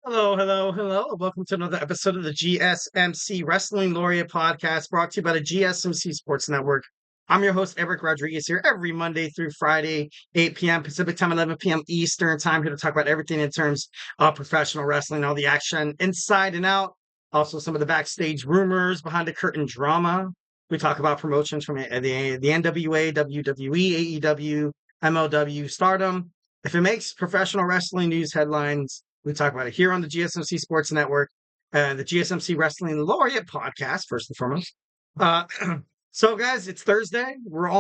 Hello, hello, hello. Welcome to another episode of the GSMC Wrestling Laureate podcast brought to you by the GSMC Sports Network. I'm your host, Eric Rodriguez, here every Monday through Friday, 8 p.m. Pacific time, 11 p.m. Eastern time, here to talk about everything in terms of professional wrestling, all the action inside and out. Also, some of the backstage rumors, behind the curtain drama. We talk about promotions from the NWA, WWE, AEW, MLW, Stardom. If it makes professional wrestling news headlines, we talk about it here on the GSMC Sports Network, the GSMC Wrestling Laureate podcast, first and foremost. Uh, so, guys, it's Thursday. We're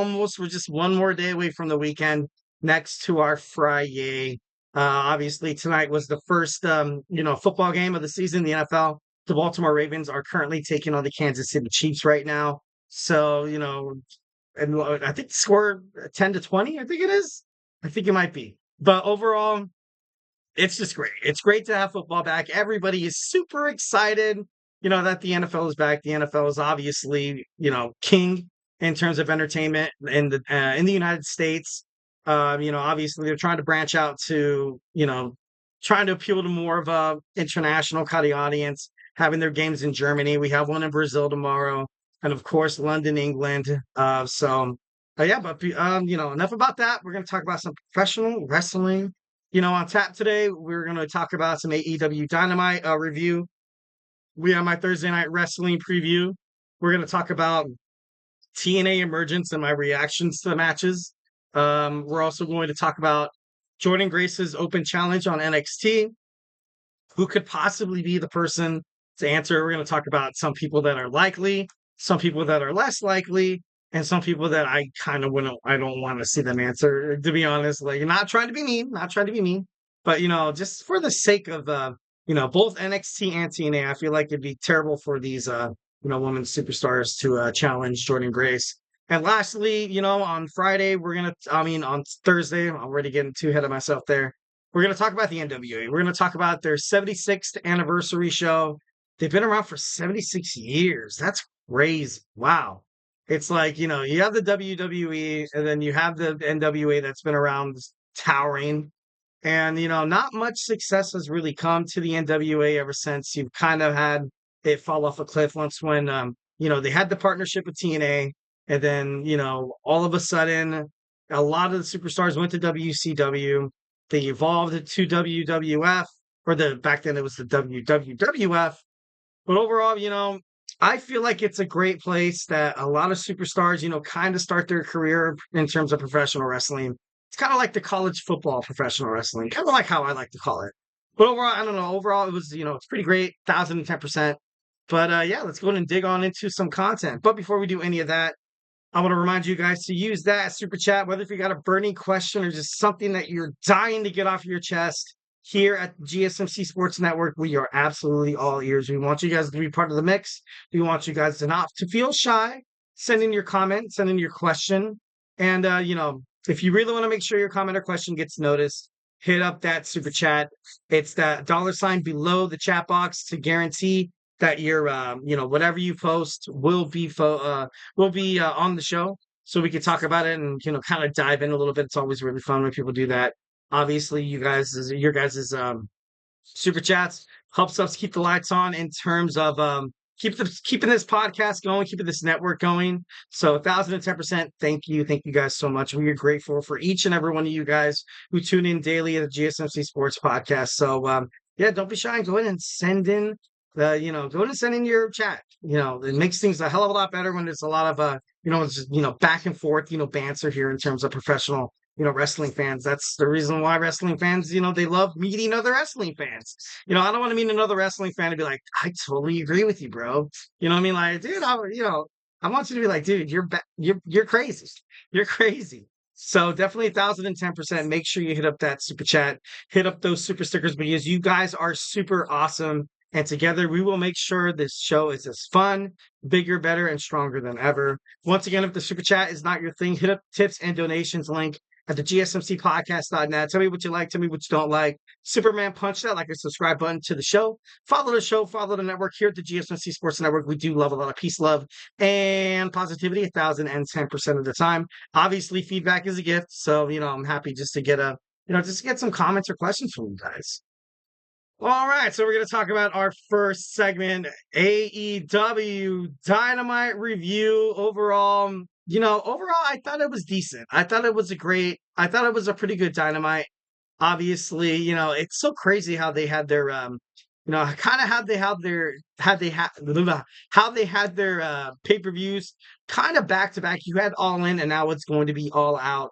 just one more day away from the weekend next to our Friday. Obviously, tonight was the first, football game of the season, the NFL. The Baltimore Ravens are currently taking on the Kansas City Chiefs right now. So, and I think the score 10-20, I think it is. I think it might be. But overall, it's just great. It's great to have football back. Everybody is super excited, that the NFL is back. The NFL is obviously, king in terms of entertainment in the United States. Obviously they're trying to branch out to, trying to appeal to more of a international kind of audience, having their games in Germany. We have one in Brazil tomorrow, and of course London, England. Enough about that. We're going to talk about some professional wrestling. On tap today, we're going to talk about some AEW Dynamite review. We have my Thursday night wrestling preview. We're going to talk about TNA Emergence and my reactions to the matches. We're also going to talk about Jordynne Grace's open challenge on NXT. Who could possibly be the person to answer? We're going to talk about some people that are likely, some people that are less likely, and some people that I don't want to see them answer, to be honest. Like, not trying to be mean, but just for the sake of both NXT and TNA, I feel like it'd be terrible for these women superstars to challenge Jordynne Grace. And lastly, on Friday, on Thursday, I'm already getting too ahead of myself there. We're going to talk about the NWA. We're going to talk about their 76th anniversary show. They've been around for 76 years. That's crazy. Wow. It's like, you have the WWE and then you have the NWA that's been around towering. And, not much success has really come to the NWA ever since you've kind of had it fall off a cliff once when, they had the partnership with TNA. And then, all of a sudden, a lot of the superstars went to WCW. They evolved to WWF, back then it was the WWF. But overall, I feel like it's a great place that a lot of superstars, kind of start their career in terms of professional wrestling. It's kind of like the college football professional wrestling, kind of like how I like to call it. But overall, I don't know. Overall, it was, it's pretty great, 1,010%. But let's go ahead and dig on into some content. But before we do any of that, I want to remind you guys to use that super chat, whether if you got a burning question or just something that you're dying to get off your chest. Here at GSMC Sports Network, we are absolutely all ears. We want you guys to be part of the mix. We want you guys to not to feel shy. Send in your comment, send in your question. And, if you really want to make sure your comment or question gets noticed, hit up that super chat. It's that $ below the chat box to guarantee that your whatever you post will be on the show, so we can talk about it and kind of dive in a little bit. It's always really fun when people do that. Obviously, your guys' super chats helps us keep the lights on in terms of keeping this podcast going, keeping this network going. So 1,010%. Thank you guys so much. We are grateful for each and every one of you guys who tune in daily at the GSMC Sports Podcast. So don't be shy and go ahead and send in go ahead and send in your chat. It makes things a hell of a lot better when there's a lot of it's just, back and forth, banter here in terms of professional wrestling fans. That's the reason why wrestling fans, they love meeting other wrestling fans. I don't want to meet another wrestling fan and be like, I totally agree with you, bro. You know what I mean? Like, dude, I want you to be like, dude, you're crazy. You're crazy. So definitely 1,010%. Make sure you hit up that super chat, hit up those super stickers, because you guys are super awesome. And together we will make sure this show is as fun, bigger, better, and stronger than ever. Once again, if the super chat is not your thing, hit up tips and donations link at the GSMCpodcast.net. Tell me what you like. Tell me what you don't like. Superman punch that like a subscribe button to the show. Follow the show. Follow the network here at the GSMC Sports Network. We do love a lot of peace, love, and positivity 1,010% of the time. Obviously, feedback is a gift. So, I'm happy just to get just to get some comments or questions from you guys. All right, so we're going to talk about our first segment, AEW Dynamite review. Overall, I thought it was decent. I thought it was a pretty good Dynamite. Obviously, it's so crazy how they had their, kind of how they had their pay-per-views kind of back to back. You had All In, and now it's going to be All Out.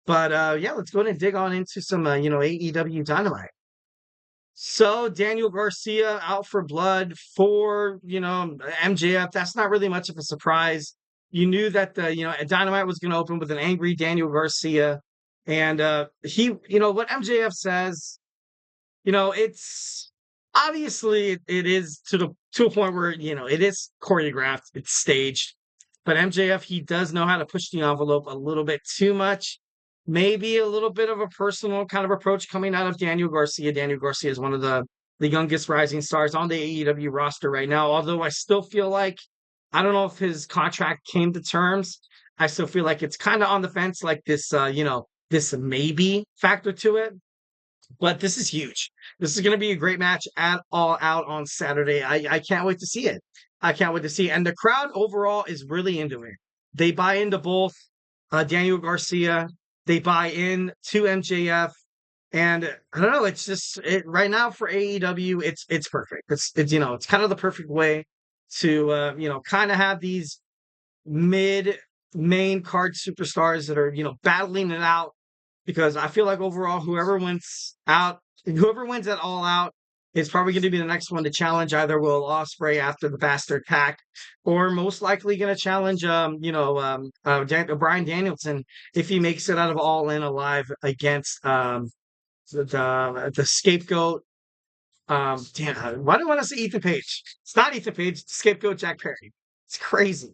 But yeah, let's go ahead and dig on into some, AEW Dynamite. So Daniel Garcia out for blood for, MJF. That's not really much of a surprise. You knew that Dynamite was going to open with an angry Daniel Garcia. And what MJF says, it's obviously it is to a point where, it is choreographed, it's staged. But MJF, he does know how to push the envelope a little bit too much. Maybe a little bit of a personal kind of approach coming out of Daniel Garcia. Daniel Garcia is one of the youngest rising stars on the AEW roster right now. Although I still feel like I don't know if his contract came to terms. I still feel like it's kind of on the fence, like this maybe factor to it. But this is huge. This is going to be a great match at All Out on Saturday. I can't wait to see it. I can't wait to see it. And the crowd overall is really into it. They buy into both Daniel Garcia. They buy in to MJF. And I don't know. It's just right now for AEW. It's perfect. It's kind of the perfect way to kind of have these mid main card superstars that are battling it out because I feel like overall, whoever wins at All Out is probably going to be the next one to challenge either Will Ospreay after the Bastard Pack, or most likely going to challenge, Brian Danielson if he makes it out of All In alive against the scapegoat. Why do I want to say Ethan Page? It's not Ethan Page. It's scapegoat Jack Perry. It's crazy.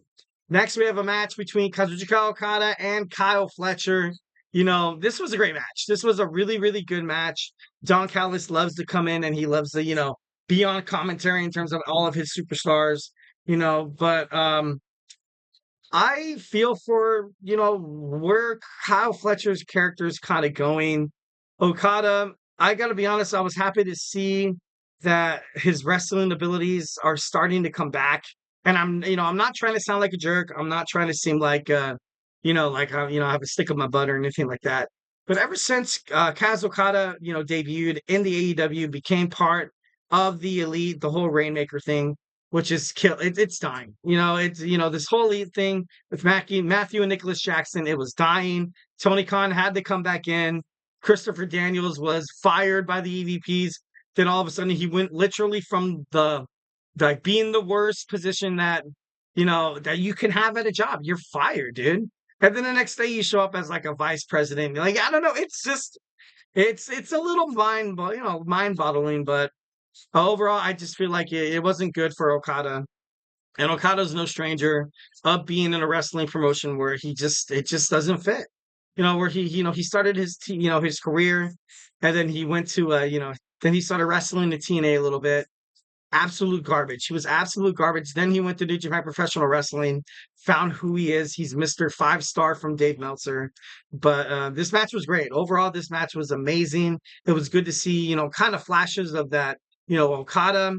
Next, we have a match between Kazuchika Okada and Kyle Fletcher. This was a great match. This was a really, really good match. Don Callis loves to come in and he loves to, be on commentary in terms of all of his superstars, but I feel for, where Kyle Fletcher's character is kind of going. Okada, I got to be honest, I was happy to see that his wrestling abilities are starting to come back. And I'm not trying to sound like a jerk. I'm not trying to seem like, I have a stick up my butt or anything like that. But ever since Kaz Okada, debuted in the AEW, became part of the Elite, the whole Rainmaker thing, which is it's dying. This whole Elite thing with Matthew and Nicholas Jackson, it was dying. Tony Khan had to come back in. Christopher Daniels was fired by the EVPs. Then all of a sudden he went literally from the like being the worst position that that you can have at a job. You're fired, dude. And then the next day you show up as like a vice president. Like, I don't know. It's just it's a little mind boggling, but overall I just feel like it wasn't good for Okada. And Okada's no stranger of being in a wrestling promotion where it just doesn't fit. Where he started his career and then he went to then he started wrestling the TNA a little bit. Absolute garbage. He was absolute garbage. Then he went to New Japan Professional Wrestling, found who he is. He's Mr. 5-star from Dave Meltzer. But this match was great. Overall, this match was amazing. It was good to see, kind of flashes of that, Okada.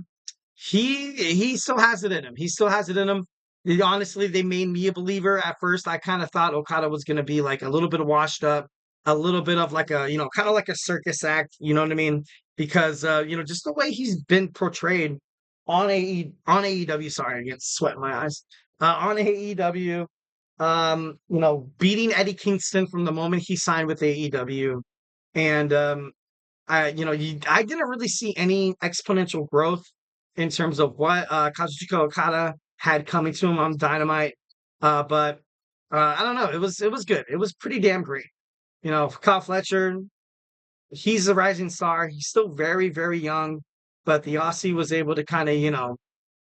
He still has it in him. He still has it in him. Honestly, they made me a believer. At first, I kind of thought Okada was going to be like a little bit washed up, a little bit of like a, kind of like a circus act. You know what I mean? Because just the way he's been portrayed on AEW. Sorry, I get sweat in my eyes. On AEW, beating Eddie Kingston from the moment he signed with AEW, and I didn't really see any exponential growth in terms of what Kazuchika Okada had coming to him on Dynamite. But I don't know. It was good. It was pretty damn great. Kyle Fletcher, he's a rising star. He's still very, very young, but the Aussie was able to kind of,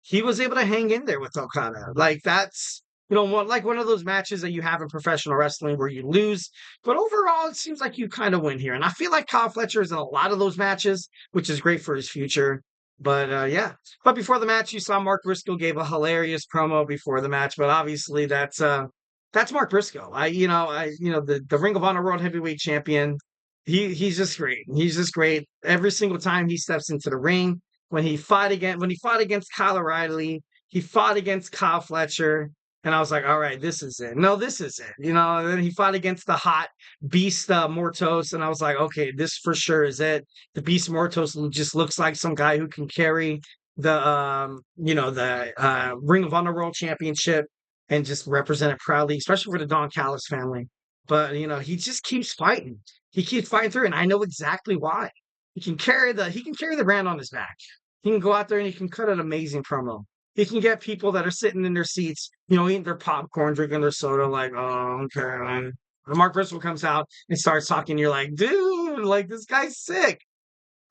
he was able to hang in there with Okada. Like that's, one of those matches that you have in professional wrestling where you lose, but overall it seems like you kind of win here. And I feel like Kyle Fletcher is in a lot of those matches, which is great for his future. But yeah. But before the match, you saw Mark Briscoe gave a hilarious promo before the match, but obviously that's Mark Briscoe. The Ring of Honor World Heavyweight Champion. He's just great. He's just great. Every single time he steps into the ring, when he fought against Kyle O'Reilly, he fought against Kyle Fletcher, and I was like, all right, this is it. No, this is it. And then he fought against the hot Beast Mortos, and I was like, okay, this for sure is it. The Beast Mortos just looks like some guy who can carry the Ring of Honor World Championship and just represent it proudly, especially for the Don Callis family. But he just keeps fighting. He keeps fighting through, and I know exactly why. He can carry the brand on his back. He can go out there and he can cut an amazing promo. He can get people that are sitting in their seats, eating their popcorn, drinking their soda, like, oh, okay. And Mark Briscoe comes out and starts talking. You're like, dude, like this guy's sick.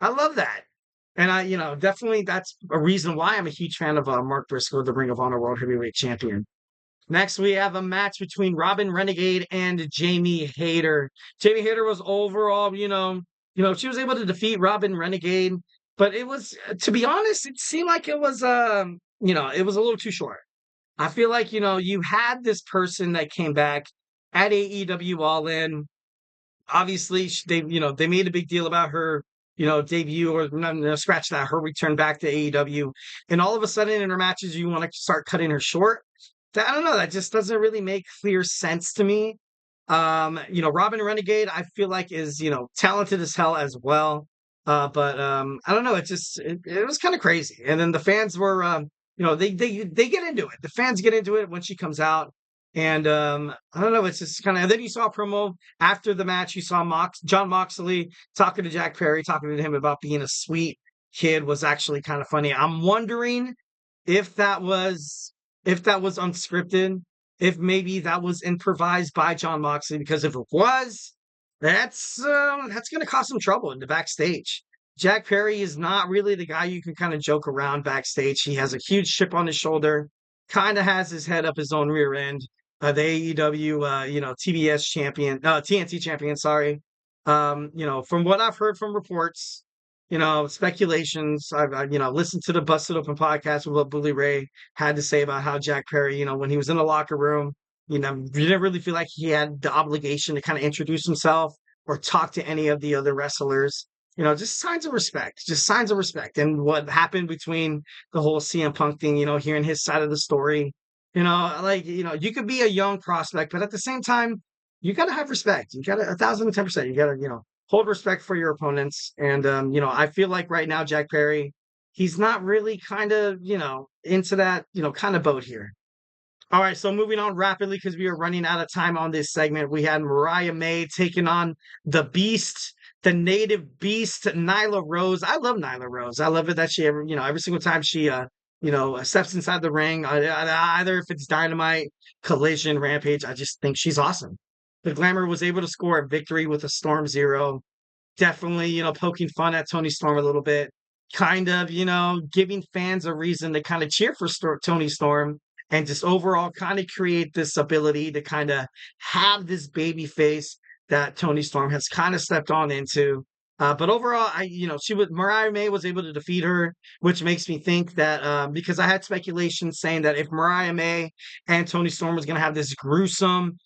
I love that. And definitely that's a reason why I'm a huge fan of Mark Briscoe, the Ring of Honor World Heavyweight Champion. Next, we have a match between Robin Renegade and Jamie Hayter. Jamie Hayter was overall, she was able to defeat Robin Renegade, but it was, to be honest, it seemed like it was, it was a little too short. I feel like, you had this person that came back at AEW All In. Obviously, they made a big deal about her, debut, or no, scratch that, her return back to AEW. And all of a sudden in her matches, you want to start cutting her short. I don't know. That just doesn't really make clear sense to me. Robin Renegade, I feel like is, talented as hell as well. But I don't know. It was kind of crazy. And then the fans were, they get into it. The fans get into it when she comes out. And I don't know. It's just kind of. And then you saw a promo after the match. You saw John Moxley talking to Jack Perry, talking to him about being a sweet kid was actually kind of funny. I'm wondering if that was unscripted, if maybe that was improvised by John Moxley, because if it was, that's going to cause some trouble in the backstage. Jack Perry is not really the guy you can kind of joke around backstage. He has a huge chip on his shoulder, kind of has his head up his own rear end. The AEW, TBS champion, TNT champion, sorry. From what I've heard from reports, speculations. I've listened to the Busted Open podcast with what Bully Ray had to say about how Jack Perry, when he was in the locker room, you didn't really feel like he had the obligation to kind of introduce himself or talk to any of the other wrestlers. Just signs of respect, just signs of respect. And what happened between the whole CM Punk thing, hearing his side of the story, you could be a young prospect, but at the same time, you got to have respect. You got to 1,010%. You got to, hold respect for your opponents. And, I feel like right now, Jack Perry, he's not really kind of, into that, kind of boat here. All right. So moving on rapidly, because we are running out of time on this segment, we had Mariah May taking on the beast, the native beast, Nyla Rose. I love Nyla Rose. I love it that she every single time she, steps inside the ring, either if it's Dynamite, Collision, Rampage, I just think she's awesome. The Glamour was able to score a victory with a Storm Zero. Definitely, poking fun at Tony Storm a little bit, kind of, giving fans a reason to kind of cheer for Tony Storm, and just overall kind of create this ability to kind of have this baby face that Tony Storm has kind of stepped on into. But overall, Mariah May was able to defeat her, which makes me think that because I had speculation saying that if Mariah May and Tony Storm was going to have this gruesome,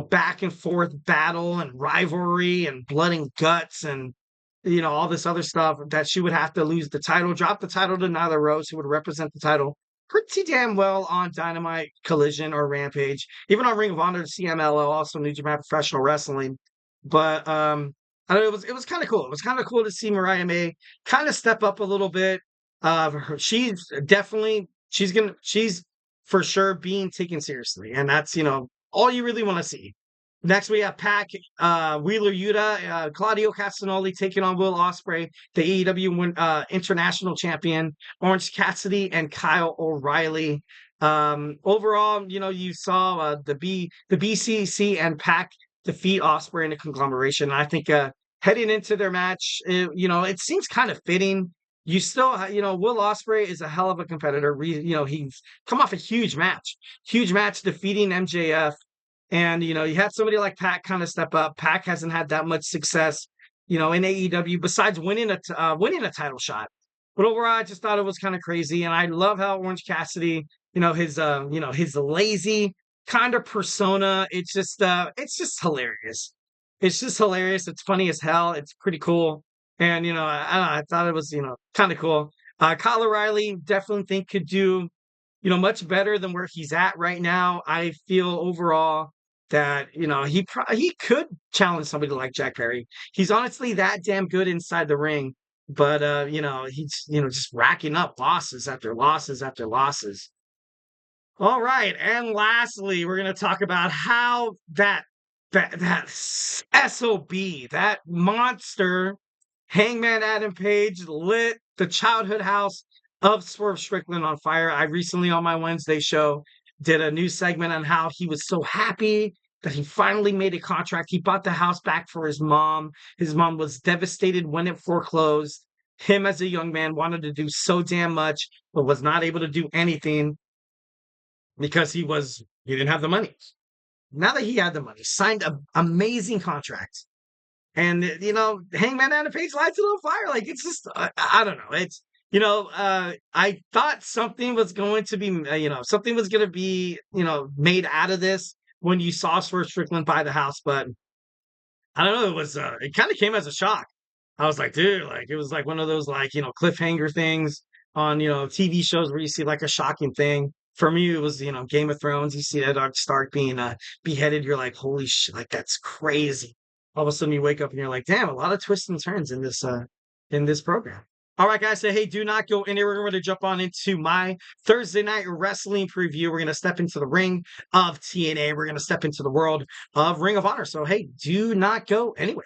back and forth battle and rivalry and blood and guts and, all this other stuff, that she would have to lose the title, drop the title to Nyla Rose, who would represent the title pretty damn well on Dynamite, Collision, or Rampage, even on Ring of Honor, CMLL, also New Japan Professional Wrestling. But I don't know, it was kind of cool. It was kind of cool to see Mariah May kind of step up a little bit. She's for sure being taken seriously, and that's all you really want to see. Next, we have Pac, Wheeler Yuta, Claudio Castagnoli taking on Will Ospreay, the AEW International Champion, Orange Cassidy, and Kyle O'Reilly. Overall, you saw the BCC and Pac defeat Ospreay in a conglomeration. I think heading into their match, it seems kind of fitting. You still, Will Ospreay is a hell of a competitor. He's come off a huge match defeating MJF. And, you had somebody like Pac kind of step up. Pac hasn't had that much success, in AEW besides winning a title shot. But overall, I just thought it was kind of crazy. And I love how Orange Cassidy, his lazy kind of persona. It's just hilarious. It's just hilarious. It's funny as hell. It's pretty cool. And, I don't know, I thought it was, kind of cool. Kyle O'Reilly definitely think could do, much better than where he's at right now. I feel overall that, he could challenge somebody like Jack Perry. He's honestly that damn good inside the ring. But, he's, just racking up losses after losses after losses. All right, and lastly, we're going to talk about how that SOB, that monster, Hangman Adam Page lit the childhood house of Swerve Strickland on fire. I recently on my Wednesday show did a new segment on how he was so happy that he finally made a contract. He bought the house back for his mom. His mom was devastated when it foreclosed. Him as a young man wanted to do so damn much, but was not able to do anything because he didn't have the money. Now that he had the money, signed an amazing contract, and Hangman Adam Page lights it on fire. Like it's just, I don't know. It's I thought something was going to be, something was going to be, made out of this when you saw Swerve Strickland buy the house, but I don't know. It was, it kind of came as a shock. I was like, dude, like it was like one of those like cliffhanger things on TV shows where you see like a shocking thing. For me, it was Game of Thrones. You see Eddard Stark being beheaded. You're like, holy shit, like that's crazy. All of a sudden, you wake up and you're like, damn, a lot of twists and turns in this program. All right, guys. So hey, do not go anywhere. We're going to jump on into my Thursday night wrestling preview. We're going to step into the ring of TNA. We're going to step into the world of Ring of Honor. So hey, do not go anywhere.